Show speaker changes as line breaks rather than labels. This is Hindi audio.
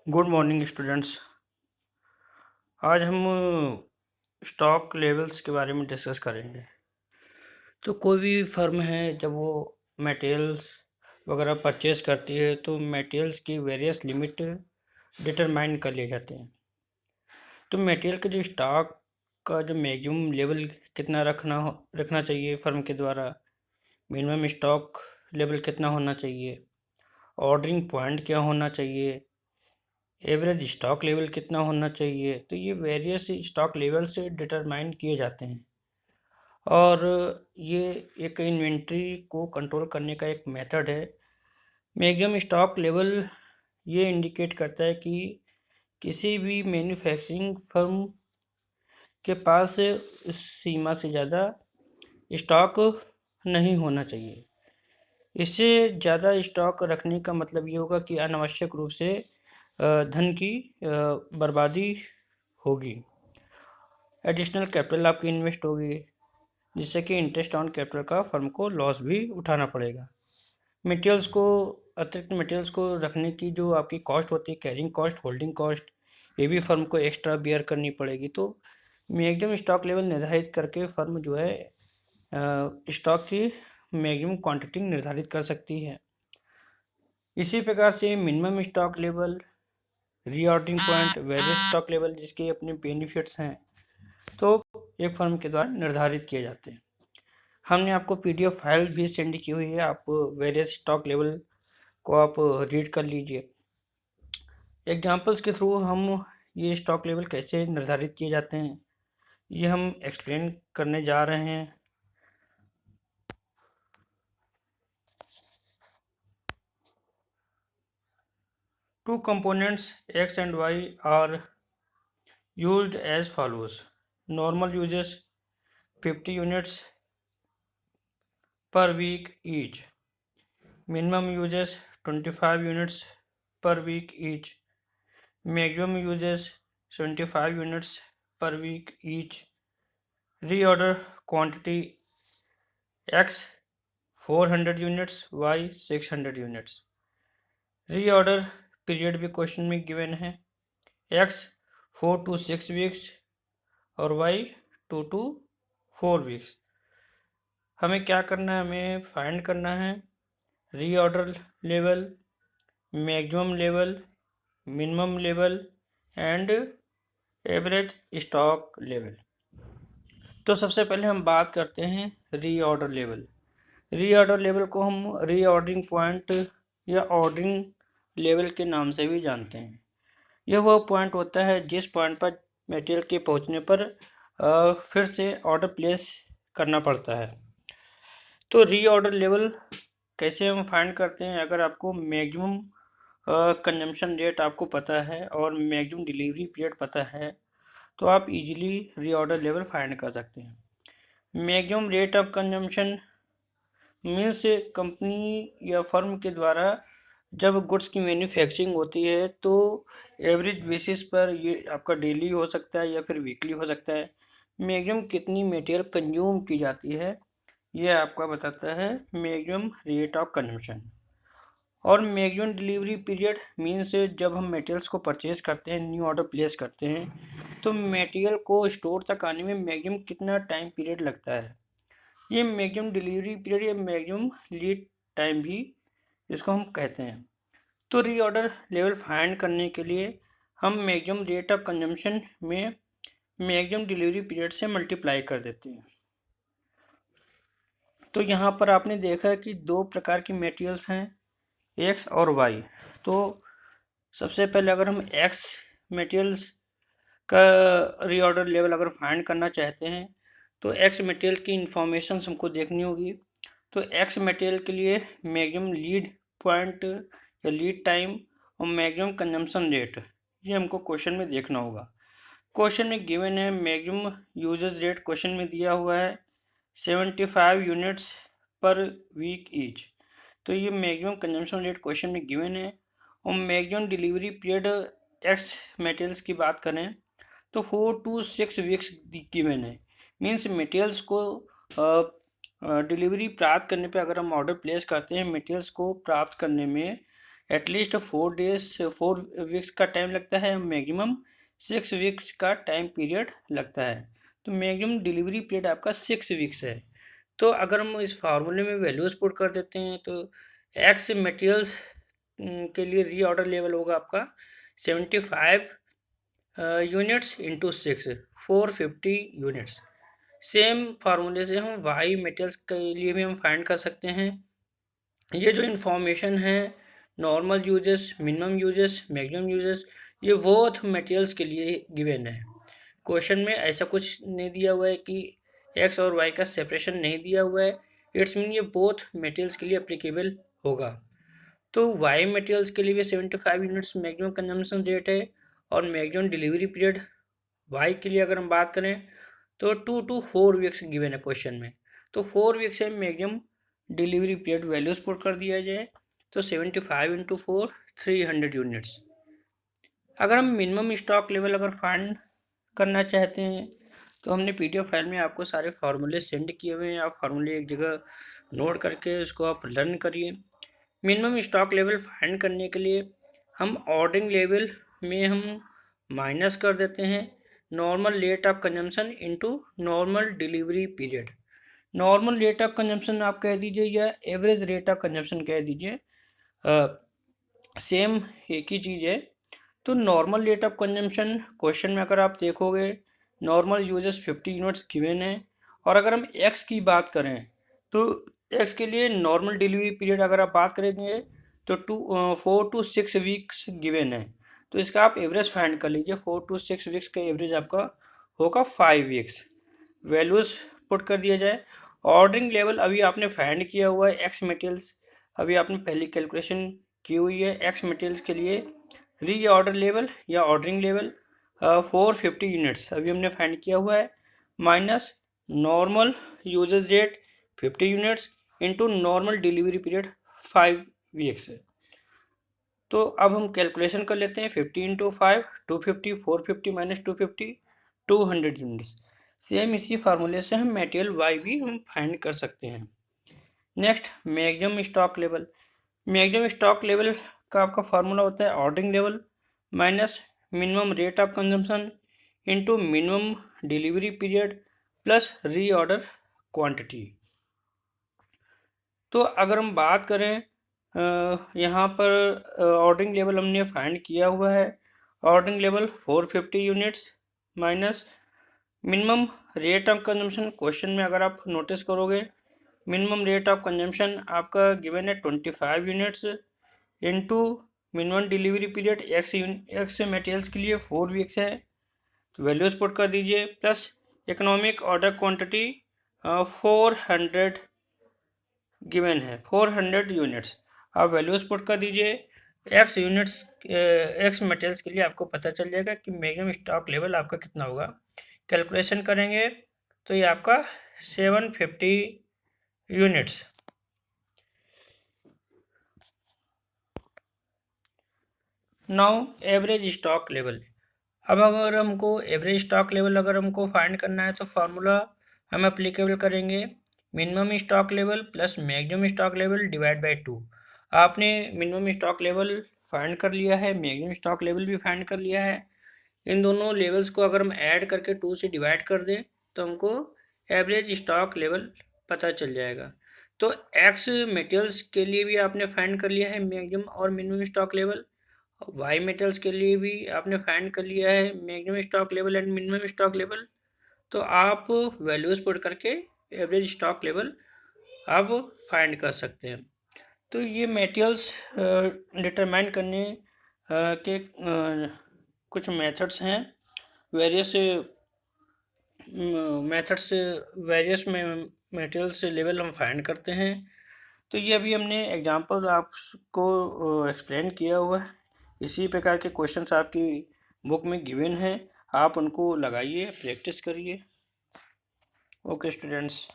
Good morning students. आज हम स्टॉक लेवल्स के बारे में डिस्कस करेंगे। तो कोई भी फर्म है जब वो मटेरियल्स वगैरह परचेज करती है तो मटेरियल्स की वेरियस लिमिट डिटरमाइन कर लिए जाते हैं। तो मटेरियल के जो स्टॉक का जो मैक्सिमम लेवल कितना रखना चाहिए फर्म के द्वारा, मिनिमम स्टॉक लेवल कितना होना चाहिए, ऑर्डरिंग पॉइंट क्या होना चाहिए, एवरेज स्टॉक लेवल कितना होना चाहिए, तो ये वेरियस स्टॉक लेवल से डिटरमाइन किए जाते हैं। और ये एक इन्वेंट्री को कंट्रोल करने का एक मेथड है। मैक्सिमम स्टॉक लेवल ये इंडिकेट करता है कि किसी भी मैन्युफैक्चरिंग फर्म के पास उस सीमा से ज़्यादा स्टॉक नहीं होना चाहिए। इससे ज़्यादा स्टॉक रखने का मतलब ये होगा कि अनावश्यक रूप से धन की बर्बादी होगी, एडिशनल कैपिटल आपकी इन्वेस्ट होगी, जिससे कि इंटरेस्ट ऑन कैपिटल का फर्म को लॉस भी उठाना पड़ेगा। मटेरियल्स को अतिरिक्त मटेरियल्स को रखने की जो आपकी कॉस्ट होती है, कैरिंग कॉस्ट, होल्डिंग कॉस्ट, ये भी फर्म को एक्स्ट्रा बियर करनी पड़ेगी। तो मैक्सिमम स्टॉक लेवल निर्धारित करके फर्म जो है स्टॉक की मैक्सिमम क्वांटिटी निर्धारित कर सकती है। इसी प्रकार से minimum stock level, reordering point, various stock level जिसके अपने बेनिफिट्स हैं, तो एक फर्म के द्वारा निर्धारित किए जाते हैं। हमने आपको पीडीएफ फाइल भी सेंड की हुई है, आप वेरियस स्टॉक लेवल को आप रीड कर लीजिए। एग्जांपल्स के थ्रू हम ये स्टॉक लेवल कैसे निर्धारित किए जाते हैं ये हम एक्सप्लेन करने जा रहे हैं। Two components X and Y are used as follows. Normal uses 50 units per week each. Minimum uses 25 units per week each. Maximum uses 75 units per week each. Reorder quantity X 400 units, Y 600 units. Reorder period भी क्वेश्चन में गिवन है, X 4 to 6 weeks और Y 2 to 4 weeks। हमें क्या करना है, हमें फाइंड करना है reorder level, maximum level, minimum level and average stock level. तो सबसे पहले हम बात करते हैं रीऑर्डर लेवल। रीऑर्डर लेवल को हम रीऑर्डरिंग पॉइंट या ऑर्डरिंग लेवल के नाम से भी जानते हैं। यह वह पॉइंट होता है जिस पॉइंट पर मटेरियल के पहुंचने पर फिर से ऑर्डर प्लेस करना पड़ता है। तो रीऑर्डर लेवल कैसे हम फाइंड करते हैं, अगर आपको मैक्सिमम कंजम्पशन रेट आपको पता है और मैक्सिमम डिलीवरी पीरियड पता है तो आप इजीली रीऑर्डर लेवल फाइंड कर सकते हैं। Maximum rate of consumption means company या फर्म के द्वारा जब गुड्स की मैन्युफैक्चरिंग होती है तो एवरेज बेसिस पर ये आपका डेली हो सकता है या फिर वीकली हो सकता है, मैक्सिमम कितनी मटेरियल कंज्यूम की जाती है ये आपका बताता है मैक्सिमम रेट ऑफ कंजम्पशन। और मैक्सिमम डिलीवरी पीरियड मीन्स जब हम मटेरियल्स को परचेज करते हैं, न्यू ऑर्डर प्लेस करते हैं तो मटेरियल को स्टोर तक आने में मैक्सिमम कितना टाइम पीरियड लगता है, ये मैक्सिमम डिलीवरी पीरियड या मैक्सिमम लीड टाइम भी इसको हम कहते हैं। तो रीऑर्डर लेवल फाइंड करने के लिए हम मैक्सिमम रेट ऑफ कंजम्पशन में मैक्सिमम डिलीवरी पीरियड से मल्टीप्लाई कर देते हैं। तो यहाँ पर आपने देखा कि दो प्रकार की मटेरियल्स हैं, एक्स और वाई। तो सबसे पहले अगर हम एक्स मटेरियल्स का रीऑर्डर लेवल अगर फाइंड करना चाहते हैं तो एक्स मटेरियल की इंफॉर्मेशन हमको देखनी होगी। तो एक्स मटेरियल के लिए मैक्सिमम लीड पॉइंट या लीड टाइम और मैक्सिमम कंजम्पशन रेट ये हमको क्वेश्चन में देखना होगा। क्वेश्चन में गिवन है मैक्सिमम यूजेज रेट, क्वेश्चन में दिया हुआ है 75 यूनिट्स पर वीक ईच। तो ये मैक्सिमम कंजम्पशन रेट क्वेश्चन में गिवन है। और maximum delivery period X materials की बात करें तो 4 to 6 वीक्स गिवन है। मीन्स मटेरियल्स को डिलीवरी प्राप्त करने पे अगर हम ऑर्डर प्लेस करते हैं, मटेरियल्स को प्राप्त करने में एटलीस्ट 4 वीक्स का टाइम लगता है, मैक्सिमम 6 वीक्स का टाइम पीरियड लगता है। तो मैक्सिमम डिलीवरी पीरियड आपका 6 वीक्स है। तो अगर हम इस फार्मूले में वैल्यूज पुट कर देते हैं तो एक्स मटेरियल्स के लिए रीऑर्डर लेवल होगा आपका 75 यूनिट्स इंटू 6, 450 यूनिट्स। सेम फार्मूले से हम वाई मटेरियल्स के लिए भी हम फाइंड कर सकते हैं। ये जो इन्फॉर्मेशन है normal uses, minimum uses, maximum uses, ये बोथ मटेरियल्स के लिए गिवन है। क्वेश्चन में ऐसा कुछ नहीं दिया हुआ है कि एक्स और वाई का सेपरेशन नहीं दिया हुआ है। इट्स मीन ये बोथ मटेरियल्स के लिए एप्लीकेबल होगा। तो वाई मटेरियल्स के लिए भी 75 यूनिट्स मैक्सिमम कंजम्पशन रेट है और मैक्सिमम डिलीवरी पीरियड वाई के लिए अगर हम बात करें तो 2 to 4 वीक्स गिवन है क्वेश्चन में। तो 4 वीक्स है maximum delivery period, values put कर दिया जाए तो 75 इंटू 4 300 यूनिट्स। अगर हम मिनिमम स्टॉक लेवल अगर फाइंड करना चाहते हैं तो हमने पीडीएफ फाइल में आपको सारे फार्मूले सेंड किए हुए हैं। आप फार्मूले एक जगह नोट करके उसको आप लर्न करिए। मिनिमम स्टॉक लेवल फाइंड करने के लिए हम ऑर्डरिंग लेवल में हम माइनस कर देते हैं normal rate of consumption into normal delivery period. Normal rate of consumption आप कह दीजिए या एवरेज रेट ऑफ कंजम्पशन कह दीजिए, सेम एक ही चीज़ है। तो normal rate of consumption question में अगर आप देखोगे नॉर्मल यूजेस 50 यूनिट्स गिवन है। और अगर हम एक्स की बात करें तो एक्स के लिए नॉर्मल डिलीवरी पीरियड अगर आप बात करेंगे तो 4 to 6 वीक्स गिवन है। तो इसका आप एवरेज फाइंड कर लीजिए, 4 to 6 वीक्स का एवरेज आपका होगा 5 वीक्स। वैल्यूज पुट कर दिया जाए। ऑर्डरिंग लेवल अभी आपने फाइंड किया हुआ है एक्स मटेरियल्स, अभी आपने पहली कैलकुलेशन की हुई है एक्स मटेरियल्स के लिए। री ऑर्डर लेवल या ऑर्डरिंग लेवल 450 यूनिट्स अभी हमने फाइंड किया हुआ है, minus normal usage rate 50 units into normal delivery period 5 weeks है। तो अब हम कैलकुलेशन कर लेते हैं 50 इंटू 5 250, 450 माइनस 250 200 यूनिट्स। सेम इसी फार्मूले से हम मटेरियल वाई भी हम फाइंड कर सकते हैं। Next maximum stock level. Maximum stock level का आपका फार्मूला होता है ordering level minus minimum rate of consumption into minimum delivery period plus री ऑर्डर क्वान्टिटी। तो अगर हम बात करें यहाँ पर ऑर्डरिंग लेवल हमने फाइंड किया हुआ है, ordering level 450 units minus minimum rate of consumption. Question में अगर आप नोटिस करोगे मिनिमम रेट ऑफ कंजम्पशन आपका गिवन है 25 units into minimum delivery period X materials के लिए 4 वीक्स है। तो वैल्यूज पुट कर दीजिए plus economic order quantity 400 given है 400 यूनिट्स। आप वैल्यूज पुट कर दीजिए एक्स यूनिट्स एक्स मटेरियल्स के लिए, आपको पता चल जाएगा कि मैक्सिमम स्टॉक लेवल आपका कितना होगा। कैलकुलेशन करेंगे तो ये आपका 750 units. Now average stock level. अब अगर हमको एवरेज स्टॉक लेवल अगर हमको फाइंड करना है तो फार्मूला हम अप्लीकेबल करेंगे minimum stock level plus maximum stock level divide by 2। आपने मिनिमम स्टॉक लेवल फाइंड कर लिया है, मैक्सिमम स्टॉक लेवल भी फाइंड कर लिया है। इन दोनों लेवल्स को अगर हम ऐड करके 2 से डिवाइड कर दें तो हमको एवरेज स्टॉक लेवल पता चल जाएगा। तो एक्स मटेरियल्स के लिए भी आपने फाइंड कर लिया है मैक्सिमम और minimum stock level, Y metals के लिए भी आपने फाइंड कर लिया है maximum stock level and minimum stock level. तो आप वैल्यूज पुट करके एवरेज स्टॉक लेवल आप फाइंड कर सकते हैं। तो ये मेटेरियल्स डिटरमाइन करने के कुछ मेथड्स हैं। वेरियस मेथड्स वेरियस में मेटेरियल्स लेवल हम फाइंड करते हैं। तो ये अभी हमने एग्जांपल्स आपको एक्सप्लेन किया हुआ है। इसी प्रकार के क्वेश्चंस आपकी बुक में गिवन हैं, आप उनको लगाइए, प्रैक्टिस करिए। Okay students.